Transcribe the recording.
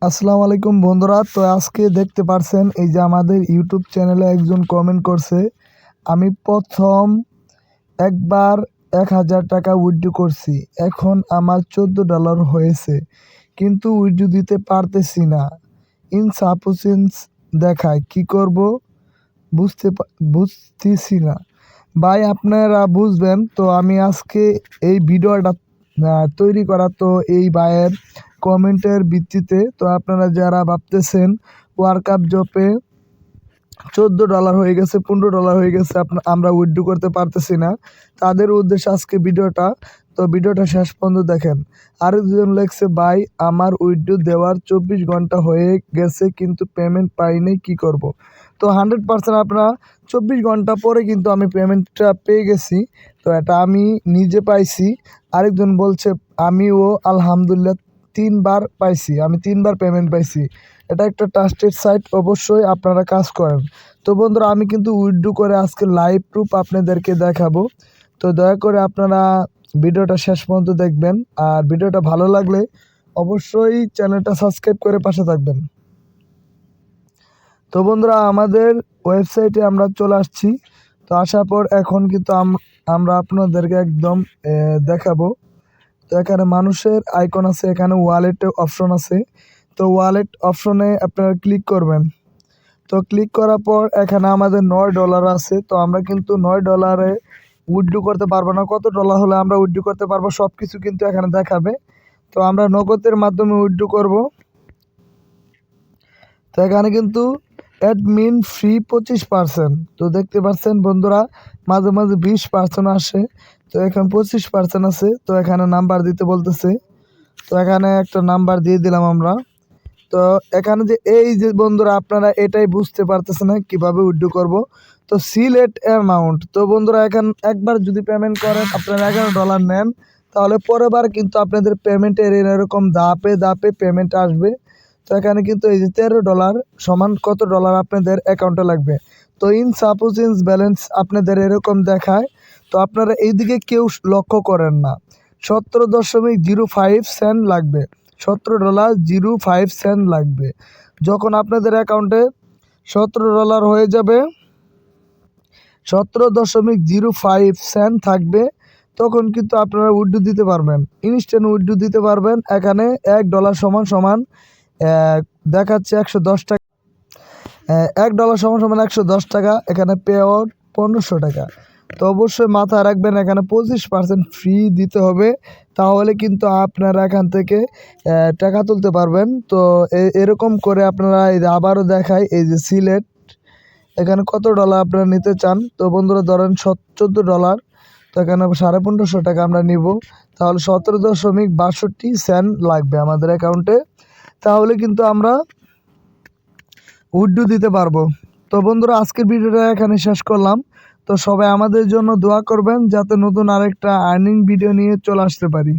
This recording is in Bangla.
আসসালামু আলাইকুম বন্ধুরা। তো আজকে দেখতে পারছেন এই যে আমাদের ইউটিউব চ্যানেলে একজন কমেন্ট করছে, আমি প্রথম একবার 1000 টাকা উইথড্র করছি, এখন আমার $14 হয়েছে, কিন্তু উইথড্র দিতে পারতেছি না, ইনসাফিসিয়েন্স দেখায়, কি করব বুঝতেছি না। ভাই আপনারা বুঝবেন তো। আমি আজকে এই ভিডিওটা তৈরি করা তো এই ভাইয়ের কমেন্টের ভিত্তিতে। তো আপনারা যারা ভাবতেছেন ওয়ার্ল্ড কাপ জপে $14 হয়ে গেছে, $15 হয়ে গেছে, আমরা উইথড্র করতে পারতেছি না, তাদের উদ্দেশ্যে আজকে ভিডিওটা। তো ভিডিওটা শেষ পর্যন্ত দেখেন। আরেকজন লেখছে, ভাই আমার উইথড্র দেওয়ার 24 ঘন্টা হয়ে গেছে কিন্তু পেমেন্ট পাইনি, কি করব। তো 100% আপনারা 24 ঘন্টা পরে কিন্তু আমি পেমেন্টটা পেয়ে গেছি। তো এটা আমি নিজে পাইছি। আরেকজন বলছে আমিও আলহামদুলিল্লাহ 3বার পাইছি, আমি 3বার পেমেন্ট পাইছি। এটা একটা ট্রাস্টেড সাইট, অবশ্যই আপনারা কাজ করেন। তো বন্ধুরা আমি কিন্তু উইথড্র করে আজকে লাইভ প্রুফ আপনাদেরকে দেখাবো। তো দয়া করে আপনারা ভিডিওটা শেষ পর্যন্ত দেখবেন, আর ভিডিওটা ভালো লাগলে অবশ্যই চ্যানেলটা সাবস্ক্রাইব করে পাশে থাকবেন। তো বন্ধুরা আমাদের ওয়েবসাইটে আমরা চলে আসছি। তো আসার পর এখন কিন্তু আমরা আপনাদেরকে একদম দেখাবো। তো এখানে মানুষের আইকন আছে, এখানে ওয়ালেট অপশন আছে। তো ওয়ালেট অপশনে আপনারা ক্লিক করবেন। তো ক্লিক করার পর এখানে আমাদের $9 আছে। তো আমরা কিন্তু $9 উইথড্র করতে পারবো না, কত ডলার হলে আমরা উইথড্র করতে পারবো সব কিছু কিন্তু এখানে দেখাবে। তো আমরা নগদের মাধ্যমে উইথড্র করব। তো এখানে কিন্তু অ্যাডমিন ফ্রি 25%। তো দেখতে পাচ্ছেন বন্ধুরা, মাঝে মাঝে 20% আসে, তো এখন 25% আছে। তো এখানে নাম্বার দিতে বলতেছে, তো এখানে একটা নাম্বার দিয়ে দিলাম আমরা। তো এখানে যে এই যে বন্ধুরা আপনারা এটাই বুঝতে পারতেছে না কিভাবে উইথড্র করব। তো সিলেক্ট অ্যামাউন্ট। তো বন্ধুরা একবার যদি পেমেন্ট করেন, আপনারা $11 নেন, তাহলে পরের বার কিন্তু আপনাদের পেমেন্টের এরকম ধাপে ধাপে পেমেন্ট আসবে। তো এখানে কিন্তু এই যে $13 সমান কত ডলার আপনাদের অ্যাকাউন্টে লাগবে। তো ইনসাফিসিয়েন্ট ব্যালেন্স আপনাদের এরকম দেখায়। তো আপনারা এইদিকে কেউ লক্ষ্য করেন না, 17.05 সেন্ট লাগবে, $17.05 লাগবে। যখন আপনাদের অ্যাকাউন্টে $17 হয়ে যাবে, 17.05 সেন্ট থাকবে, তখন কিন্তু আপনারা উইথড্র দিতে পারবেন, ইনস্ট্যান্ট উইথড্র দিতে পারবেন। এখানে $1 সমান সমান দেখাচ্ছে 110 টাকা। $1 সমান সমান 110 টাকা। এখানে পে আউট 1500 টাকা। তো অবশ্যই মাথায় রাখবেন, এখানে 25% ফ্রি দিতে হবে, তাহলে কিন্তু আপনারা এখান থেকে টাকা তুলতে পারবেন। তো এরকম করে আপনারা এই যে আবারও দেখায়, এই যে সিলেক্ট, এখানে কত ডলার আপনারা নিতে চান। তো বন্ধুরা ধরেন $14। তো এখানে 1550 টাকা আমরা নিব, তাহলে 17.62 সেন্ট লাগবে আমাদের অ্যাকাউন্টে, তাহলে কিন্তু আমরা উইথড্র দিতে পারবো। তো বন্ধুরা আজকের ভিডিওটা এখানে শেষ করলাম। তো সবাই আমাদের জন্য দোয়া করবেন, যাতে নতুন আরেকটা আর্নিং ভিডিও নিয়ে চলে আসতে পারি।